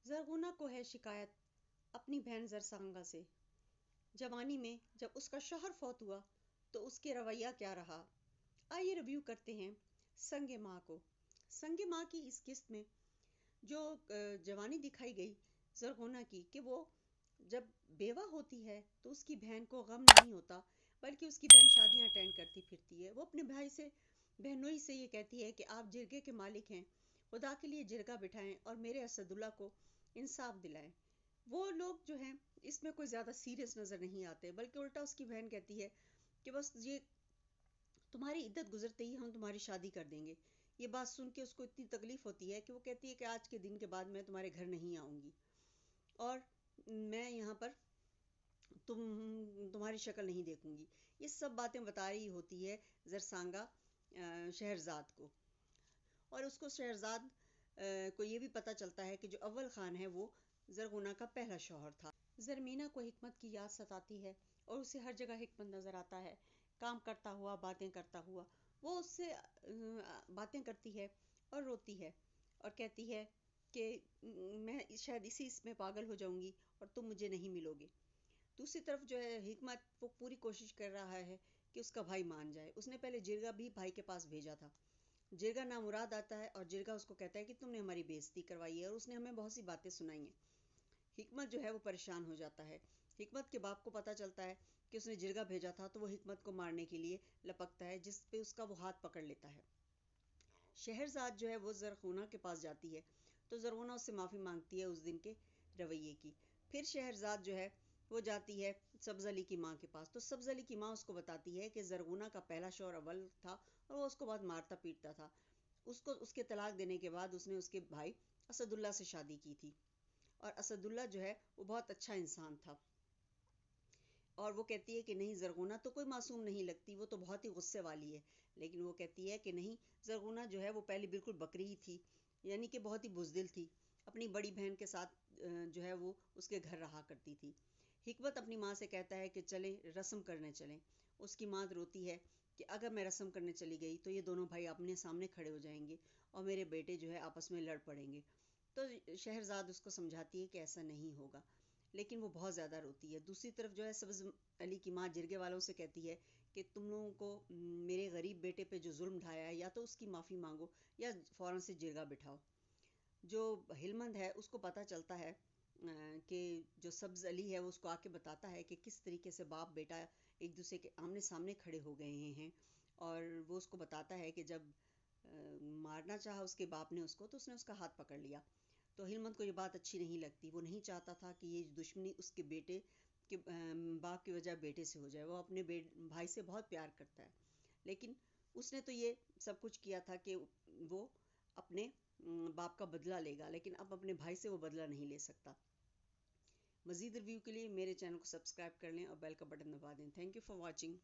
زرغونہ کو ہے شکایت اپنی بہن زرسانگا سے۔ جوانی میں جب اس کا شوہر فوت ہوا تو اس کے رویہ کیا رہا، آئیے ریویو کرتے ہیں سنگ ماں کو۔ سنگ ماں کی اس قسط میں جو جوانی دکھائی گئی زرغونہ کی، کہ وہ جب بیوہ ہوتی ہے تو اس کی بہن کو غم نہیں ہوتا، بلکہ اس کی بہن شادیاں اٹینڈ کرتی پھرتی ہے۔ وہ اپنے بھائی سے بہنوئی سے یہ کہتی ہے کہ آپ جرگے کے مالک ہیں، خدا کے لیے جرگہ بٹھائیں اور میرے اسد اللہ کو انصاف دلائیں۔ وہ لوگ جو ہیں اس میں کوئی زیادہ سیریس نظر نہیں آتے، بلکہ الٹا اس کی بہن کہتی ہے کہ بس یہ تمہاری عدت گزرتے ہی ہم تمہاری شادی کر دیں گے۔ یہ بات سن کے اس کو اتنی تکلیف ہوتی ہے کہ وہ کہتی ہے کہ آج کے دن کے بعد میں تمہارے گھر نہیں آؤں گی اور میں یہاں پر تمہاری شکل نہیں دیکھوں گی۔ یہ سب باتیں بتا رہی ہوتی ہے زرسانگا شہرزاد کو، اور اس کو شہرزاد کو یہ بھی پتہ چلتا ہے کہ جو اول خان ہے وہ زرغونہ کا پہلا شوہر تھا۔ زرمینہ کو حکمت کی یاد ستاتی ہے اور اسے ہر جگہ حکمت نظر آتا ہے، کام کرتا ہوا، باتیں کرتا ہوا۔ وہ اس سے باتیں کرتی ہے اور روتی ہے اور کہتی ہے کہ میں شاید اسی میں پاگل ہو جاؤں گی اور تم مجھے نہیں ملو گے۔ دوسری طرف جو ہے حکمت، وہ پوری کوشش کر رہا ہے کہ اس کا بھائی مان جائے۔ اس نے پہلے جرگہ بھی بھائی کے پاس بھیجا تھا۔ جرگہ نامراد آتا ہے اور جرگہ اس کو کہتا ہے کہ تم نے ہماری بے عزتی کروائی ہے اور اس نے ہمیں بہت سی باتیں سنائی ہیں۔ حکمت جو ہے وہ پریشان ہو جاتا ہے۔ حکمت کے باپ کو پتہ چلتا ہے کہ اس نے جرگہ بھیجا تھا تو وہ حکمت کو مارنے کے لیے لپکتا ہے، جس پہ اس کا وہ ہاتھ پکڑ لیتا ہے۔ شہرزاد جو ہے وہ زرغونہ کے پاس جاتی ہے تو زرغونہ اس سے معافی مانگتی ہے اس دن کے رویے کی۔ پھر شہرزاد جو ہے وہ جاتی ہے سبز علی کی ماں کے پاس، تو سبز علی کی ماں اس کو بتاتی ہے کہ زرغونہ کا پہلا شوہر اول تھا اور وہ اس کو بہت مارتا پیٹتا تھا۔ اس کو اس کے طلاق دینے کے بعد اس نے اس کے بھائی اسد اللہ سے شادی کی تھی، اور اسد اللہ جو ہے وہ بہت اچھا انسان تھا۔ اور وہ کہتی ہے کہ نہیں، زرغونہ تو کوئی معصوم نہیں لگتی، وہ تو بہت ہی غصے والی ہے۔ لیکن وہ کہتی ہے کہ نہیں، زرغونہ جو ہے وہ پہلے بالکل بکری ہی تھی، یعنی کہ بہت ہی بزدل تھی۔ اپنی بڑی بہن کے ساتھ جو ہے وہ اس کے گھر رہا کرتی تھی۔ حکمت اپنی ماں سے کہتا ہے کہ چلیں رسم کرنے چلیں۔ اس کی ماں روتی ہے کہ اگر میں رسم کرنے چلی گئی تو یہ دونوں بھائی اپنے سامنے کھڑے ہو جائیں گے اور میرے بیٹے جو ہے آپس میں لڑ پڑیں گے۔ تو شہرزاد اس کو سمجھاتی ہے کہ ایسا نہیں ہوگا، لیکن وہ بہت زیادہ روتی ہے۔ دوسری طرف جو ہے سبز علی کی ماں جرگے والوں سے کہتی ہے کہ تم لوگوں کو میرے غریب بیٹے پہ جو ظلم ڈھایا ہے، یا تو اس کی معافی مانگو یا فوراً سے جرگہ بٹھاؤ۔ جو ہلمند ہے اس کو پتہ چلتا ہے کہ جو سبز علی ہے وہ اس کو آ کے بتاتا ہے کہ کس طریقے سے باپ بیٹا ایک دوسرے کے آمنے سامنے کھڑے ہو گئے ہیں، اور وہ اس کو بتاتا ہے کہ جب مارنا چاہا اس کے باپ نے اس کو، تو اس نے اس کا ہاتھ پکڑ لیا۔ تو ہلمند کو یہ بات اچھی نہیں لگتی، وہ نہیں چاہتا تھا کہ یہ دشمنی اس کے بیٹے کے باپ کی وجہ بیٹے سے ہو جائے۔ وہ اپنے بھائی سے بہت پیار کرتا ہے، لیکن اس نے تو یہ سب کچھ کیا تھا کہ وہ اپنے باپ کا بدلہ لے گا، لیکن اب اپنے بھائی سے وہ بدلہ نہیں لے سکتا۔ مزید ریویو کے لیے میرے چینل کو سبسکرائب کر لیں اور بیل کا بٹن دبا دیں۔ Thank you for watching.